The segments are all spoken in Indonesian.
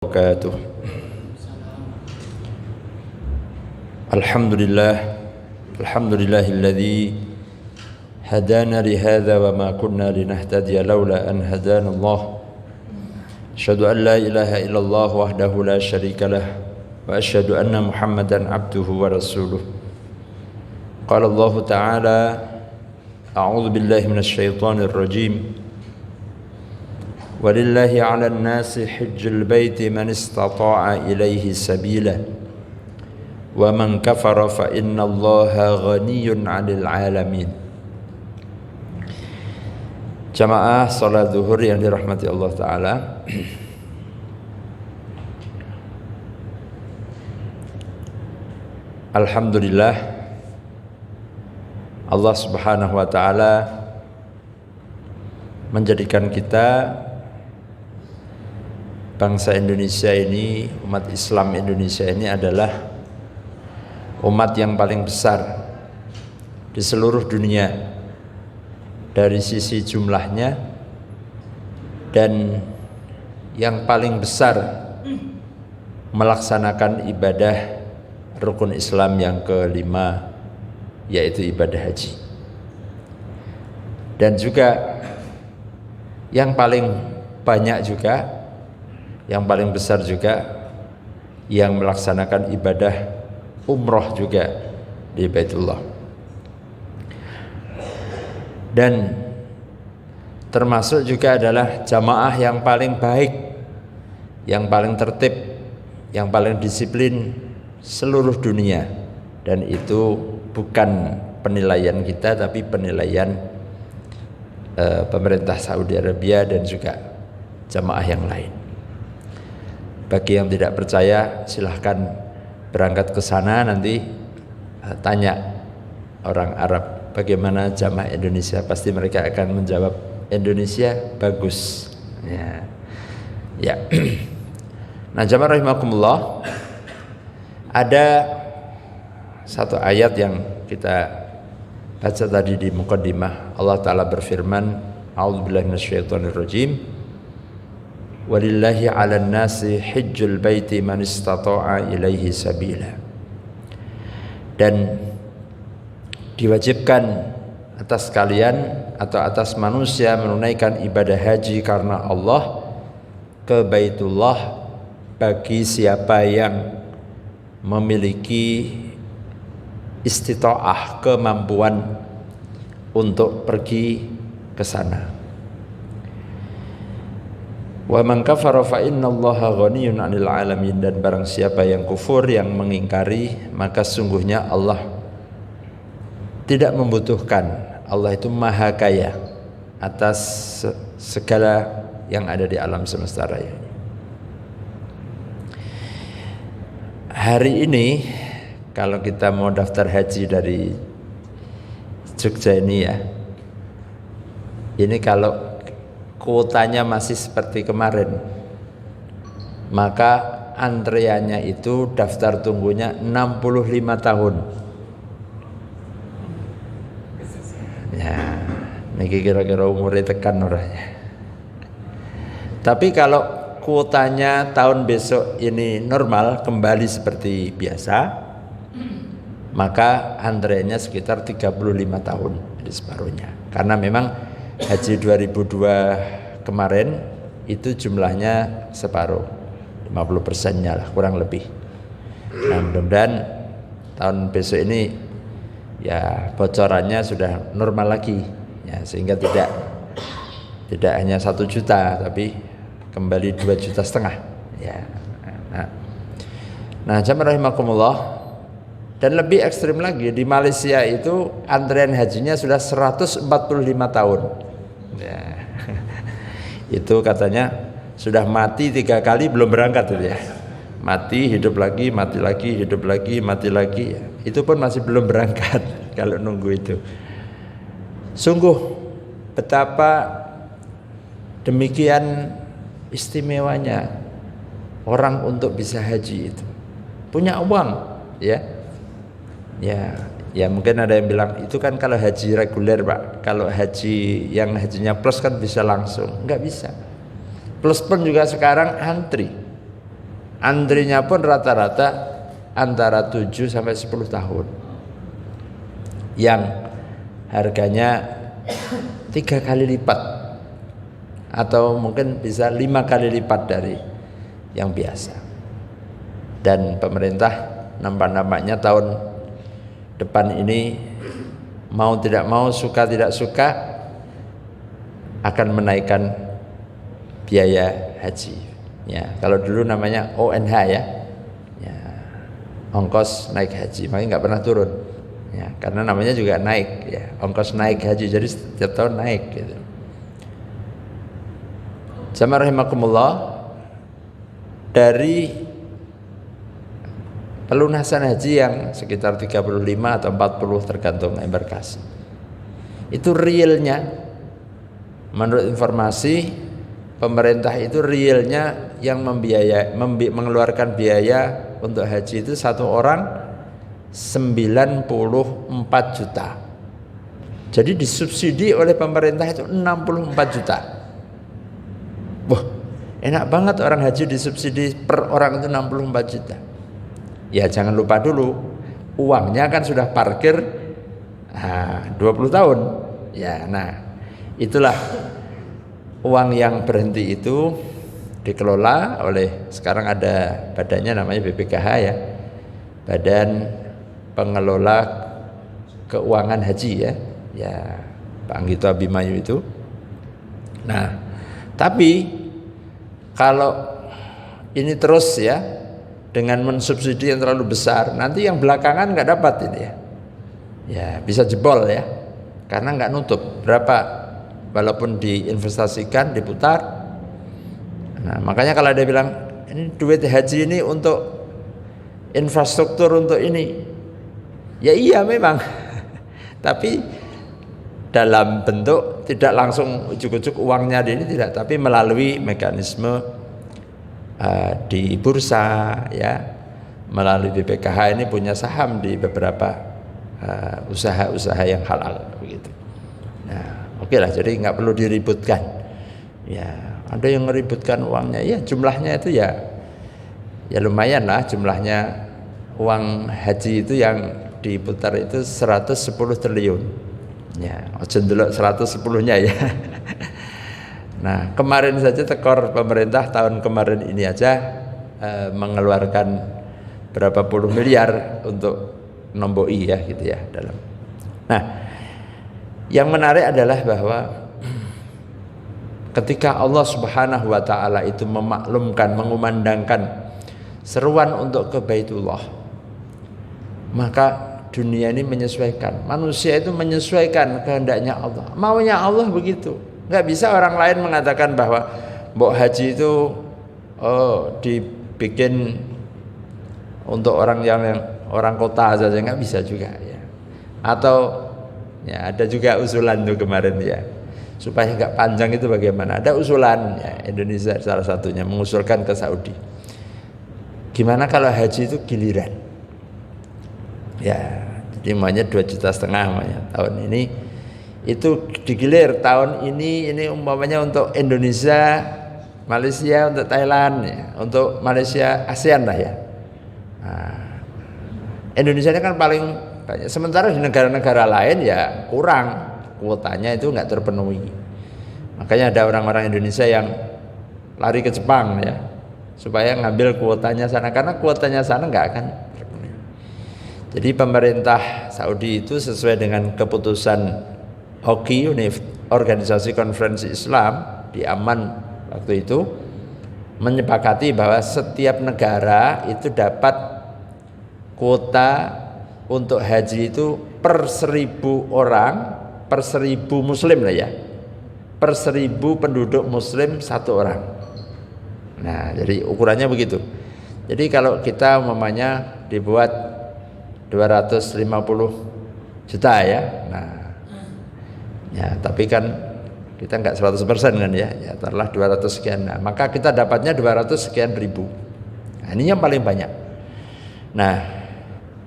wabarakatuh. Alhamdulillahilladzi hadana li hadza wa ma kunna linahtadiya laula an hadana Allah. Asyhadu an la ilaha illallah wahdahu la syarika lah wa asyhadu anna Muhammadan abduhu wa rasuluh. Qala Allah Ta'ala a'udzu billahi minasy syaithanir rajim. Walillahi 'alan nasi hajjul baiti man istata'a ilaihi sabila wa man kafara fa innallaha ghaniyyun 'anil 'alamin. Jamaah salat zuhur yang dirahmati Allah Ta'ala, alhamdulillah Allah Subhanahu wa Ta'ala menjadikan kita bangsa Indonesia ini, umat Islam Indonesia ini adalah umat yang paling besar di seluruh dunia dari sisi jumlahnya, dan yang paling besar melaksanakan ibadah rukun Islam yang kelima, yaitu ibadah haji, dan juga yang paling banyak juga, yang paling besar juga yang melaksanakan ibadah umroh juga di Baitullah. Dan termasuk juga adalah jamaah yang paling baik, yang paling tertib, yang paling disiplin seluruh dunia. Dan itu bukan penilaian kita, tapi penilaian pemerintah Saudi Arabia dan juga jamaah yang lain. Bagi yang tidak percaya, silahkan berangkat ke sana, nanti tanya orang Arab bagaimana jamaah Indonesia, pasti mereka akan menjawab Indonesia bagus. Ya. Nah, jamaah rahimakumullah, ada satu ayat yang kita baca tadi di muqaddimah. Allah Ta'ala berfirman, a'udzubillahi minasyaitonir rajim. Walillahi 'alan nasi hajjul baiti man istata'a ilaihi sabila. Dan diwajibkan atas kalian atau atas manusia menunaikan ibadah haji karena Allah ke Baitullah bagi siapa yang memiliki istita'ah, kemampuan untuk pergi ke sana. Wa man kafara fa innallaha ghaniyyun 'anil 'alamin. Dan barang siapa yang kufur, yang mengingkari, maka sungguhnya Allah tidak membutuhkan. Allah itu maha kaya atas segala yang ada di alam semesta raya. Hari ini kalau kita mau daftar haji dari Jogja ini ya, ini kalau kuotanya masih seperti kemarin, maka antreannya itu daftar tunggunya 65 tahun. Ya, ini kira-kira umurnya tekan orangnya. Tapi kalau kuotanya tahun besok ini normal kembali seperti biasa, maka antreannya sekitar 35 tahun, jadi separuhnya. Karena memang haji 2002 kemarin itu jumlahnya separuh, 50%-nya lah kurang lebih. Nah, mudah-mudahan tahun besok ini ya bocorannya sudah normal lagi ya, sehingga tidak hanya 1 juta tapi kembali 2,5 juta ya. Nah, jamaah rahimakumullah, dan lebih ekstrim lagi di Malaysia itu antrean hajinya sudah 145 tahun ya. Itu katanya sudah mati 3 kali belum berangkat itu ya. Mati, hidup lagi, mati lagi, hidup lagi, mati lagi ya. Itu pun masih belum berangkat kalau nunggu itu. Sungguh betapa demikian istimewanya orang untuk bisa haji itu. Punya uang ya. Ya mungkin ada yang bilang itu kan kalau haji reguler Pak, kalau haji yang hajinya plus kan bisa langsung. Enggak bisa. Plus pun juga sekarang antri. Antrinya pun rata-rata antara 7 sampai 10 tahun. Yang harganya 3 kali lipat atau mungkin bisa 5 kali lipat dari yang biasa. Dan pemerintah nampak-nampaknya tahun depan ini mau tidak mau, suka tidak suka akan menaikkan biaya haji. Ya, kalau dulu namanya ONH ya, ongkos naik haji, makanya nggak pernah turun. Ya, karena namanya juga naik, ya, ongkos naik haji, jadi setiap tahun naik. Gitu. Jamaah rahimakumullah, dari pelunasan haji yang sekitar 35 atau 40 tergantung embarkasi, itu realnya, menurut informasi pemerintah itu realnya yang mengeluarkan biaya untuk haji itu satu orang 94 juta. Jadi disubsidi oleh pemerintah itu 64 juta. Wah, enak banget orang haji disubsidi per orang itu 64 juta. Ya jangan lupa dulu, uangnya kan sudah parkir 20 tahun. Ya, nah itulah uang yang berhenti itu dikelola oleh, sekarang ada badannya namanya BPKH ya, Badan Pengelola Keuangan Haji ya Pak Anggito Abimanyu itu. Nah, tapi kalau ini terus ya dengan mensubsidi yang terlalu besar, nanti yang belakangan nggak dapat ini ya bisa jebol ya, karena nggak nutup berapa. Walaupun diinvestasikan, diputar. Nah, makanya kalau ada bilang ini duit haji ini untuk infrastruktur, untuk ini, ya iya memang. Tapi dalam bentuk tidak langsung ujuk-ujuk uangnya ini tidak, tapi melalui mekanisme di bursa ya, melalui BPKH ini punya saham di beberapa usaha-usaha yang halal begitu. Nah, oke lah, jadi nggak perlu diributkan. Ya, ada yang ngeributkan uangnya, ya jumlahnya itu ya lumayan lah jumlahnya. Uang haji itu yang diputar itu 110 triliun. Ya, cendelok 110-nya ya. Nah, kemarin saja tekor pemerintah tahun kemarin ini aja mengeluarkan berapa puluh miliar untuk nomboi ya gitu ya dalam. Nah, yang menarik adalah bahwa ketika Allah Subhanahu wa taala itu memaklumkan, mengumandangkan seruan untuk ke Baitullah, maka dunia ini menyesuaikan, manusia itu menyesuaikan kehendaknya Allah, maunya Allah begitu. Nggak bisa orang lain mengatakan bahwa mbok haji itu dibikin untuk orang orang kota saja, nggak bisa juga ya. Atau ya ada juga usulan tuh kemarin ya, supaya nggak panjang itu bagaimana? Ada usulan ya, Indonesia salah satunya mengusulkan ke Saudi. Gimana kalau haji itu giliran? Ya, jadi maunya 2,5 juta tahun ini itu digilir, tahun ini umpamanya untuk Indonesia, Malaysia, untuk Thailand ya, untuk Malaysia ASEAN lah ya. Nah, Indonesia ini kan paling banyak, sementara di negara-negara lain ya kurang, kuotanya itu nggak terpenuhi. Makanya ada orang-orang Indonesia yang lari ke Jepang ya, supaya ngambil kuotanya sana, karena kuotanya sana nggak akan terpenuhi. Jadi pemerintah Saudi itu sesuai dengan keputusan OKI, Organisasi Konferensi Islam di Amman waktu itu, menyepakati bahwa setiap negara itu dapat kuota untuk haji itu per 1.000 orang, per 1.000 muslim lah ya, per 1.000 penduduk muslim 1 orang. Nah, jadi ukurannya begitu. Jadi kalau kita umpamanya dibuat 250 juta ya, nah ya tapi kan kita nggak 100% kan ya taruhlah 200 sekian, nah maka kita dapatnya 200 sekian ribu. Nah, ini yang paling banyak. Nah,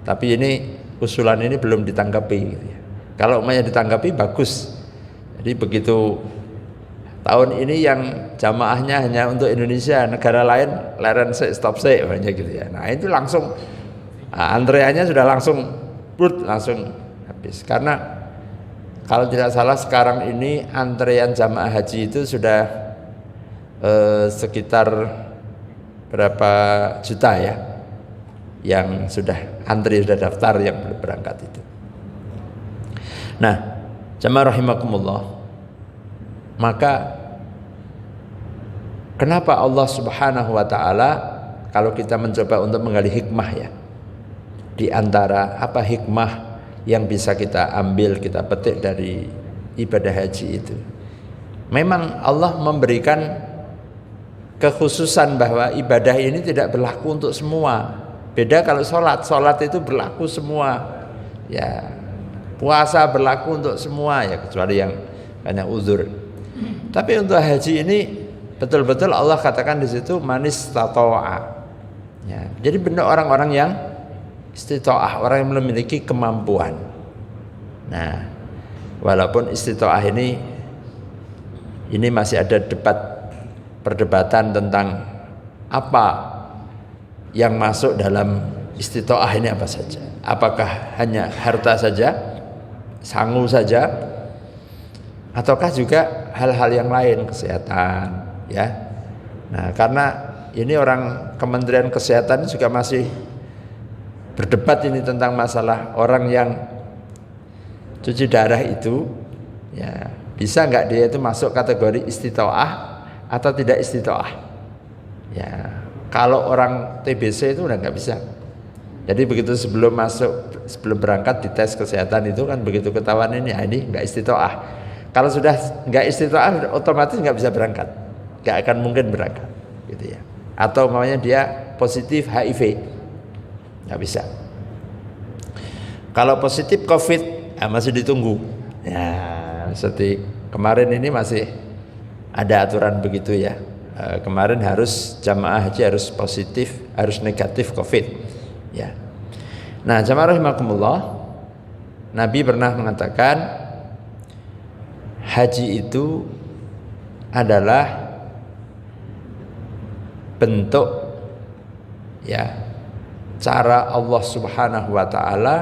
tapi ini usulan ini belum ditanggapi gitu ya. Kalau umpamanya ditanggapi bagus. Jadi begitu tahun ini yang jamaahnya hanya untuk Indonesia, negara lain leren stop banyak gitu ya. Nah itu langsung antreannya sudah langsung habis. Karena kalau tidak salah sekarang ini antrean jamaah haji itu sudah sekitar berapa juta ya yang sudah antri, sudah daftar yang belum berangkat itu. Nah, jamaah rahimakumullah, maka kenapa Allah Subhanahu wa taala kalau kita mencoba untuk menggali hikmah ya, di antara apa hikmah yang bisa kita ambil, kita petik dari ibadah haji itu. Memang Allah memberikan kekhususan bahwa ibadah ini tidak berlaku untuk semua. Beda kalau sholat itu berlaku semua. Ya, puasa berlaku untuk semua ya, kecuali yang hanya uzur. Tapi untuk haji ini betul-betul Allah katakan di situ manis tata'a. Ya, jadi benar orang-orang yang istita'ah, orang yang memiliki kemampuan. Nah, walaupun istita'ah ini masih ada perdebatan tentang apa yang masuk dalam istita'ah ini apa saja. Apakah hanya harta saja, sangu saja, ataukah juga hal-hal yang lain, kesehatan ya. Nah, karena ini orang Kementerian Kesehatan juga masih berdebat ini tentang masalah orang yang cuci darah itu ya, bisa nggak dia itu masuk kategori istita'ah atau tidak istita'ah ya. Kalau orang TBC itu udah nggak bisa. Jadi begitu sebelum berangkat dites kesehatan itu kan begitu ketahuan ini nggak istita'ah. Kalau sudah nggak istita'ah otomatis nggak bisa berangkat, nggak akan mungkin berangkat gitu ya. Atau namanya dia positif HIV, nggak bisa. Kalau positif COVID masih ditunggu. Ya, seperti kemarin ini masih ada aturan begitu ya. Kemarin harus jamaah haji harus positif, harus negatif COVID ya. Nah, jamaah rahimakumullah, Nabi pernah mengatakan haji itu adalah bentuk ya cara Allah Subhanahu wa taala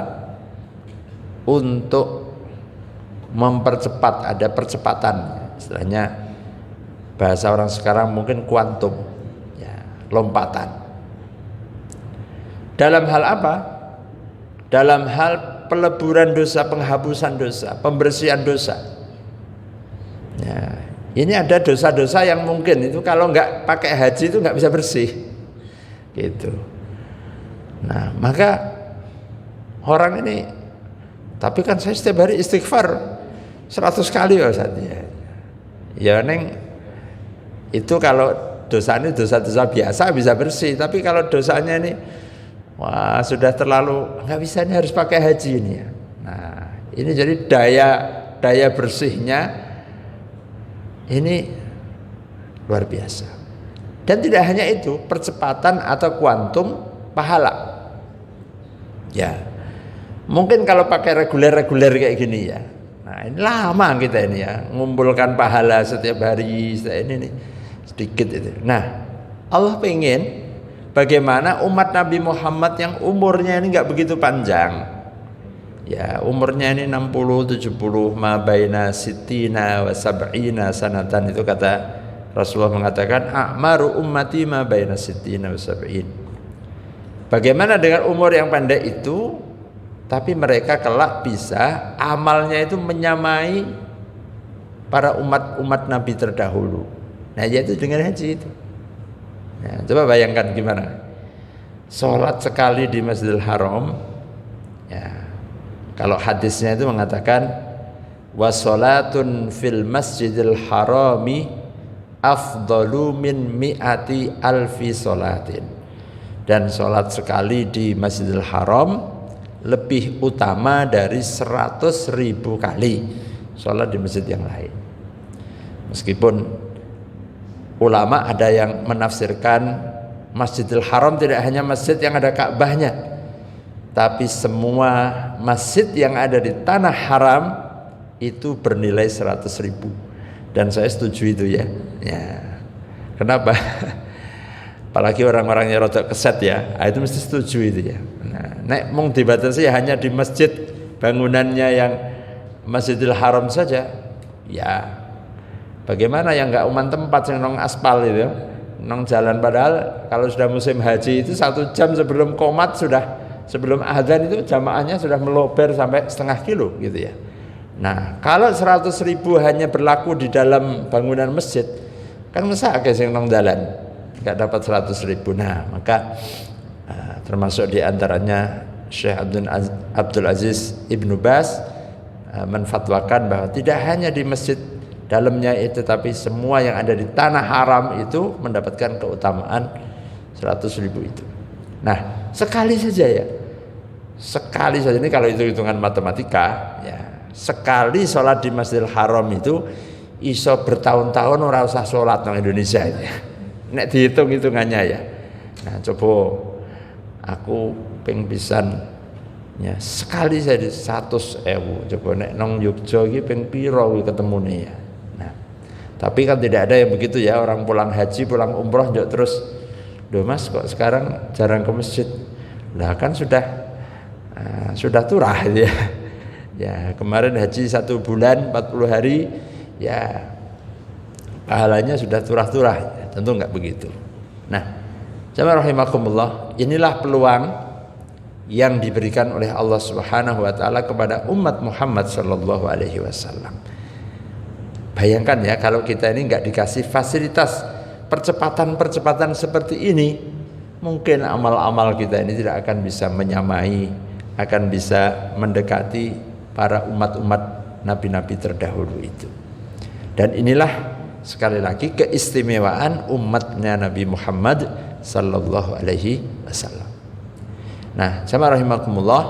untuk mempercepat, ada percepatan istilahnya. Bahasa orang sekarang mungkin kuantum ya, lompatan. Dalam hal apa? Dalam hal peleburan dosa, penghapusan dosa, pembersihan dosa ya. Ini ada dosa-dosa yang mungkin itu kalau nggak pakai haji itu nggak bisa bersih gitu. Nah, maka orang ini, tapi kan saya setiap hari istighfar 100 kali ya Ustaz ya neng. Itu kalau dosanya dosa-dosa biasa bisa bersih, tapi kalau dosanya ini wah sudah terlalu nggak bisa, ini harus pakai haji ini ya. Nah, ini jadi daya bersihnya ini luar biasa. Dan tidak hanya itu, percepatan atau kuantum pahala. Ya. Mungkin kalau pakai reguler kayak gini ya. Nah, ini lama kita ini ya, ngumpulkan pahala setiap hari ini nih. Sedikit itu. Nah, Allah pengen bagaimana umat Nabi Muhammad yang umurnya ini nggak begitu panjang, ya umurnya ini 60-70, ma baina sittina wa sab'ina sanatan, itu kata Rasulullah mengatakan a'maru ummati ma baina sittina wa sab'in. Bagaimana dengan umur yang pendek itu, tapi mereka kelak bisa amalnya itu menyamai para umat Nabi terdahulu. Nah, yaitu dengan haji itu. Nah, coba bayangkan gimana. Sholat sekali di Masjidil Haram. Ya. Kalau hadisnya itu mengatakan washolatun fil Masjidil Harami afdalu min mi'ati alfi sholatin. Dan sholat sekali di Masjidil Haram lebih utama dari 100.000 kali sholat di masjid yang lain. Meskipun ulama ada yang menafsirkan Masjidil Haram tidak hanya masjid yang ada Ka'bahnya, tapi semua masjid yang ada di tanah haram itu bernilai 100.000. Dan saya setuju itu ya. Kenapa? Apalagi orang-orangnya rada keset ya, itu mesti setuju itu ya. Nek mung dibatasi hanya di masjid bangunannya yang Masjidil Haram saja, ya bagaimana yang nggak uman tempat yang nong aspal itu, nong jalan, padahal kalau sudah musim haji itu 1 jam sebelum qomat sebelum adzan itu jamaahnya sudah melober sampai setengah kilo gitu ya. Nah kalau 100.000 hanya berlaku di dalam bangunan masjid, kan masa akeh sing nong jalan nggak dapat 100.000. Nah maka termasuk diantaranya Syekh Abdul Aziz Ibnu Baz menfatwakan bahwa tidak hanya di masjid dalamnya itu, tapi semua yang ada di tanah haram itu mendapatkan keutamaan 100.000 itu. Nah sekali saja ya, sekali saja, ini kalau itu hitungan matematika ya, sekali sholat di Masjidil Haram itu iso bertahun-tahun ora usah sholat nang Indonesia itu ya. Nek dihitung hitungannya ya. Nah coba aku ping pisan ya, sekali saya 100.000. Coba nek nang Yogya iki ping piro ketemune ya. Nah tapi kan tidak ada yang begitu ya, orang pulang haji pulang umroh njok terus, "Loh Mas kok sekarang jarang ke masjid?" Lah kan sudah turah gitu ya. Ya kemarin haji 1 bulan 40 hari ya, pahalanya sudah turah-turah ya. Tentu enggak begitu. Nah, jamaah rahimakumullah, inilah peluang yang diberikan oleh Allah Subhanahu wa taala kepada umat Muhammad sallallahu alaihi wasallam. Bayangkan ya, kalau kita ini enggak dikasih fasilitas percepatan seperti ini, mungkin amal-amal kita ini tidak akan bisa menyamai, akan bisa mendekati para umat-umat nabi-nabi terdahulu itu. Dan inilah sekali lagi keistimewaan umatnya Nabi Muhammad sallallahu alaihi wasallam. Nah, jamaah rahimakumullah,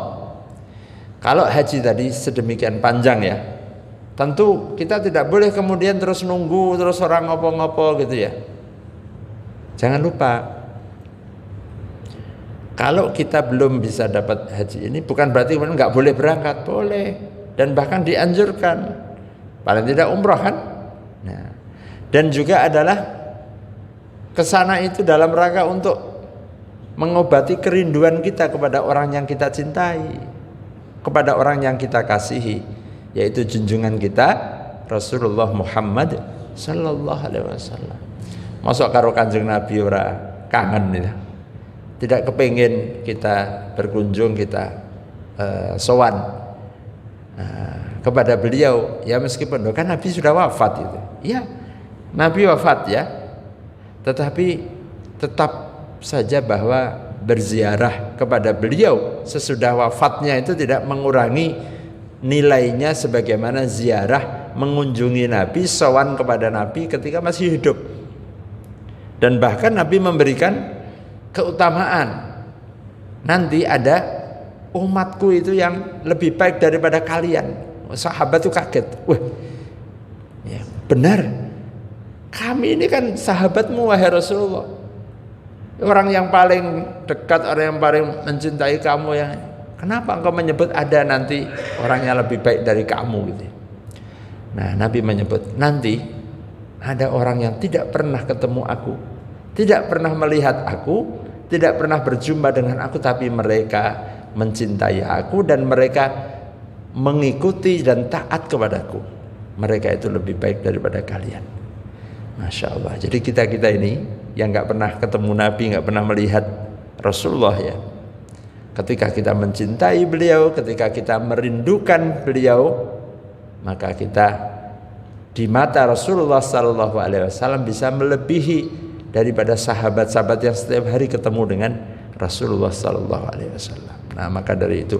kalau haji tadi sedemikian panjang ya, tentu kita tidak boleh kemudian terus nunggu terus orang ngopo-ngopo gitu ya. Jangan lupa, kalau kita belum bisa dapat haji ini bukan berarti kemudian nggak boleh berangkat, boleh, dan bahkan dianjurkan, paling tidak umroh kan. Nah, dan juga adalah kesana itu dalam rangka untuk mengobati kerinduan kita kepada orang yang kita cintai, kepada orang yang kita kasihi, yaitu junjungan kita Rasulullah Muhammad sallallahu alaihi wasallam. Masuk karo Kanjeng Nabi ora kangen ya. Tidak kepengin kita berkunjung, kita sowan kepada beliau ya, meskipun kan Nabi sudah wafat itu. Ya, Nabi wafat ya, tetapi tetap saja bahwa berziarah kepada beliau sesudah wafatnya itu tidak mengurangi nilainya sebagaimana ziarah mengunjungi Nabi, sowan kepada Nabi ketika masih hidup. Dan bahkan Nabi memberikan keutamaan, nanti ada umatku itu yang lebih baik daripada kalian. Sahabat itu kaget, wah ya, benar, kami ini kan sahabatmu wahai Rasulullah, orang yang paling dekat, orang yang paling mencintai kamu, yang kenapa engkau menyebut ada nanti orang yang lebih baik dari kamu gitu. Nah Nabi menyebut nanti ada orang yang tidak pernah ketemu aku, tidak pernah melihat aku, tidak pernah berjumpa dengan aku, tapi mereka mencintai aku dan mereka mengikuti dan taat kepadaku. Mereka itu lebih baik daripada kalian. Masya Allah. Jadi kita ini yang nggak pernah ketemu Nabi, nggak pernah melihat Rasulullah ya, ketika kita mencintai beliau, ketika kita merindukan beliau, maka kita di mata Rasulullah Sallallahu Alaihi Wasallam bisa melebihi daripada sahabat-sahabat yang setiap hari ketemu dengan Rasulullah Sallallahu Alaihi Wasallam. Nah maka dari itu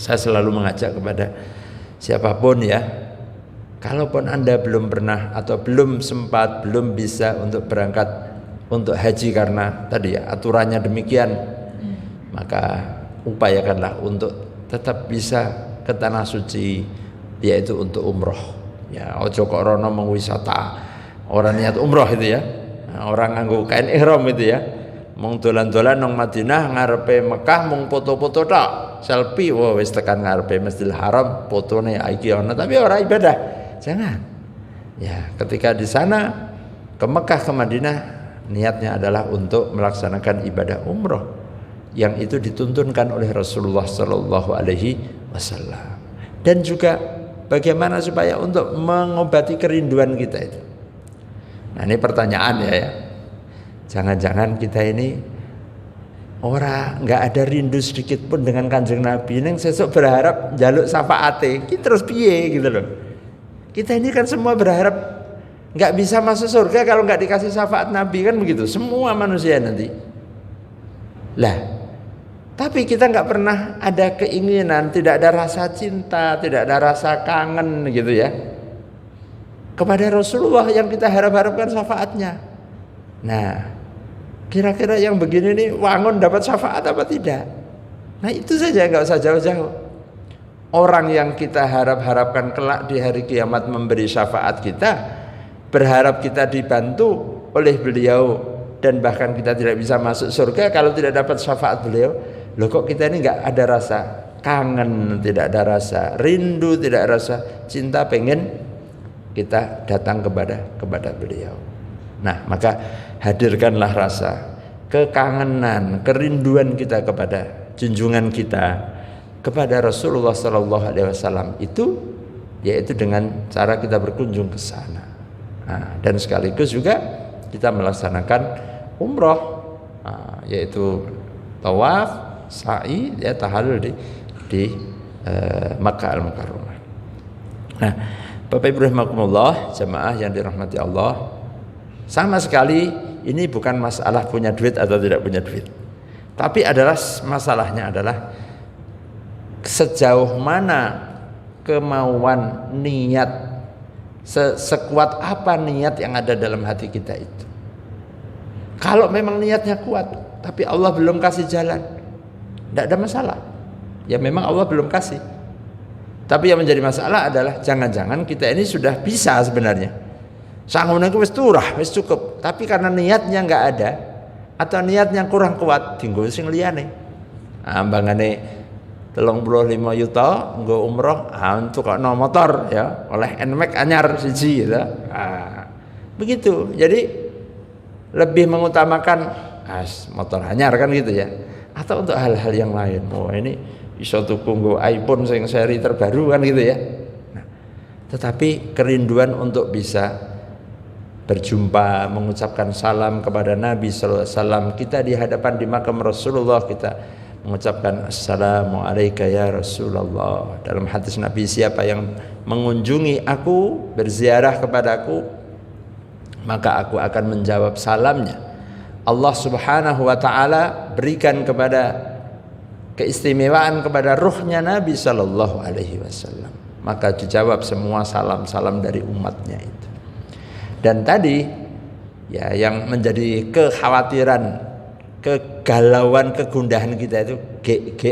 saya selalu mengajak kepada siapapun ya, kalaupun Anda belum pernah atau belum sempat, belum bisa untuk berangkat untuk haji karena tadi ya aturannya demikian, maka upayakanlah untuk tetap bisa ke tanah suci, yaitu untuk umroh. Ya, ojo kok rono mengwisata, orang niat umroh itu ya, orang nganggo kain ihram itu ya, mung dolan-dolan nang Madinah ngarepe Mekah mung foto-foto tok, selfie, wah wis tekan ngarepe Masjidil Haram, fotone iki ana tapi ora ibadah. Jangan. Ya, ketika di sana ke Mekah ke Madinah niatnya adalah untuk melaksanakan ibadah umroh yang itu dituntunkan oleh Rasulullah Sallallahu Alaihi Wasallam, dan juga bagaimana supaya untuk mengobati kerinduan kita itu. Nah ini pertanyaan ya, jangan-jangan kita ini nggak ada rindu sedikit pun dengan Kanjeng Nabi, neng sesuk berharap jaluk syafaate, kita terus piye gitu loh. Kita ini kan semua berharap nggak bisa masuk surga kalau nggak dikasih syafaat Nabi, kan begitu semua manusia nanti. Lah, tapi kita nggak pernah ada keinginan, tidak ada rasa cinta, tidak ada rasa kangen gitu ya kepada Rasulullah yang kita harap-harapkan syafaatnya. Nah, kira-kira yang begini nih wangun dapat syafaat apa tidak? Nah itu saja, nggak usah jauh-jauh. Orang yang kita harap-harapkan kelak di hari kiamat memberi syafaat kita, berharap kita dibantu oleh beliau, dan bahkan kita tidak bisa masuk surga kalau tidak dapat syafaat beliau. Loh kok kita ini nggak ada rasa kangen, tidak ada rasa rindu, tidak ada rasa cinta, pengen kita datang kepada beliau. Nah maka hadirkanlah rasa kekangenan, kerinduan kita kepada junjungan kita, kepada Rasulullah Sallallahu Alaihi Wasallam itu, yaitu dengan cara kita berkunjung ke sana. Nah, dan sekaligus juga kita melaksanakan umroh, yaitu tawaf, sa'i, ya tahallul di Makkah Al-Mukarramah. Nah, Bapak Ibu rahimakumullah, jamaah yang dirahmati Allah, sama sekali ini bukan masalah punya duit atau tidak punya duit, tapi masalahnya adalah sejauh mana kemauan niat, sekuat apa niat yang ada dalam hati kita itu. Kalau memang niatnya kuat tapi Allah belum kasih jalan, tidak ada masalah. Ya memang Allah belum kasih. Tapi yang menjadi masalah adalah jangan-jangan kita ini sudah bisa sebenarnya. Sanggupnya wis turah, wis cukup. Tapi karena niatnya nggak ada atau niatnya kurang kuat, tinggal sing liyane. Ambangane 35 juta nggo umroh, untuk no motor ya, oleh NMAX anyar siji gitu. Begitu. Jadi lebih mengutamakan motor anyar kan gitu ya. Atau untuk hal-hal yang lain. Oh ini iso tuku nggo iPhone sing seri terbaru kan gitu ya. Nah, tetapi kerinduan untuk bisa berjumpa, mengucapkan salam kepada Nabi sallallahu alaihi wasallam, kita di hadapan di makam Rasulullah kita mengucapkan assalamu alayka ya Rasulullah. Dalam hadis Nabi, siapa yang mengunjungi aku, berziarah kepadaku, maka aku akan menjawab salamnya. Allah Subhanahu wa taala berikan kepada keistimewaan kepada ruhnya Nabi sallallahu alaihi wasallam, maka dijawab semua salam-salam dari umatnya itu. Dan tadi ya yang menjadi kekhawatiran, kegalauan, kegundahan kita itu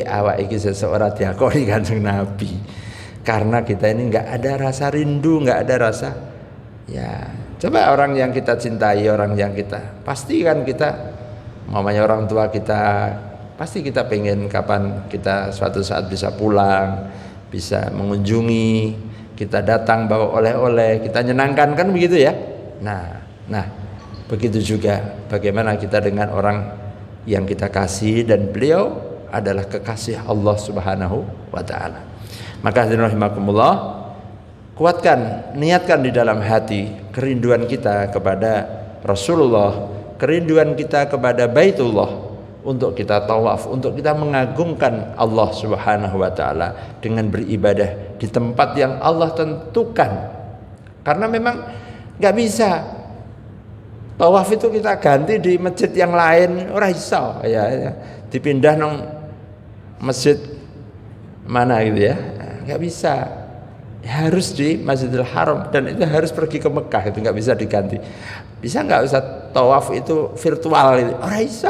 awak iki seseorang diakoni Kanjeng Nabi, karena kita ini nggak ada rasa rindu, nggak ada rasa ya. Coba orang yang kita cintai, orang yang kita pasti kan kita, mamanya orang tua kita, pasti kita pengen kapan kita suatu saat bisa pulang, bisa mengunjungi, kita datang bawa oleh-oleh, kita nyenangkan kan begitu ya. Nah begitu juga bagaimana kita dengan orang yang kita kasih, dan beliau adalah kekasih Allah Subhanahu wa taala. Maka hadirin rahimakumullah, kuatkan, niatkan di dalam hati kerinduan kita kepada Rasulullah, kerinduan kita kepada Baitullah, untuk kita tawaf, untuk kita mengagungkan Allah Subhanahu wa taala dengan beribadah di tempat yang Allah tentukan. Karena memang nggak bisa tawaf itu kita ganti di masjid yang lain, ora iso ya, dipindah nang masjid mana gitu ya, nggak bisa. Harus di Masjidil Haram, dan itu harus pergi ke Mekah, itu nggak bisa diganti. Bisa nggak usah tawaf itu virtual itu, orang iso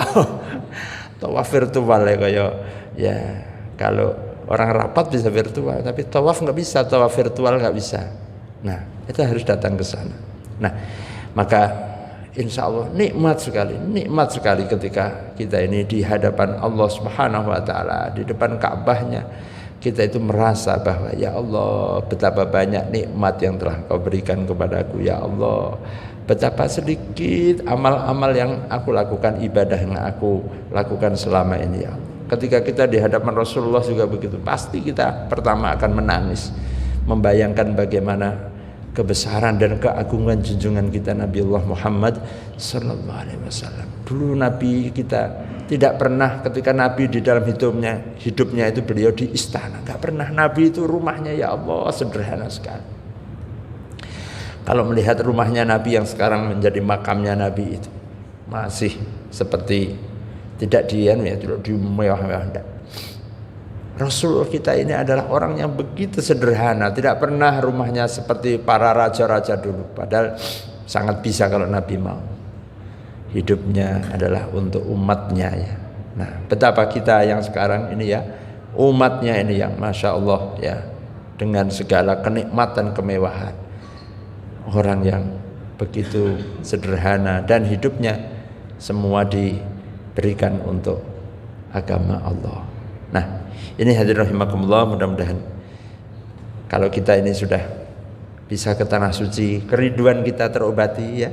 tawaf virtual ya, kayak ya kalau orang rapat bisa virtual, tapi tawaf nggak bisa, tawaf virtual nggak bisa. Nah itu harus datang ke sana. Nah maka insya Allah nikmat sekali ketika kita ini di hadapan Allah Subhanahu wa taala, di depan Ka'bahnya, kita itu merasa bahwa ya Allah, betapa banyak nikmat yang telah Kau berikan kepadaku ya Allah, betapa sedikit amal-amal yang aku lakukan, ibadah yang aku lakukan selama ini ya Allah. Ketika kita di hadapan Rasulullah juga begitu, pasti kita pertama akan menangis, membayangkan bagaimana kebesaran dan keagungan junjungan kita Nabiullah Muhammad sallallahu alaihi wasallam. Dulu Nabi kita tidak pernah, ketika Nabi di dalam hidupnya itu beliau di istana, enggak pernah. Nabi itu rumahnya ya Allah sederhana sekali. Kalau melihat rumahnya Nabi yang sekarang menjadi makamnya Nabi itu masih seperti tidak di mewah-mewah. Rasul kita ini adalah orang yang begitu sederhana, tidak pernah rumahnya seperti para raja-raja dulu, padahal sangat bisa kalau Nabi mau. Hidupnya adalah untuk umatnya ya. Nah, betapa kita yang sekarang ini ya, umatnya ini yang Masya Allah ya, dengan segala kenikmatan kemewahan, orang yang begitu sederhana dan hidupnya semua diberikan untuk agama Allah. Nah, ini hadirin rahimakumullah, mudah-mudahan kalau kita ini sudah bisa ke tanah suci, kerinduan kita terobati ya,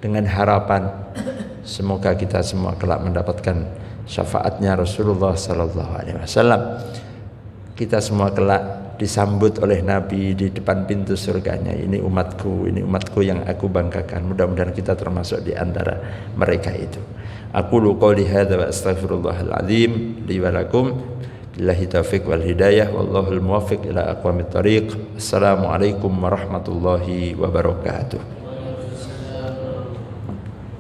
dengan harapan semoga kita semua kelak mendapatkan syafaatnya Rasulullah sallallahu alaihi wasallam. Kita semua kelak disambut oleh Nabi di depan pintu surganya. Ini umatku yang aku banggakan. Mudah-mudahan kita termasuk di antara mereka itu. Aqulu qouli hadza wa astaghfirullahal azim li wa lakum. Billahi taufiq wal hidayah wallahul muwaffiq ila aqwamit thariq. Assalamualaikum warahmatullahi wabarakatuh.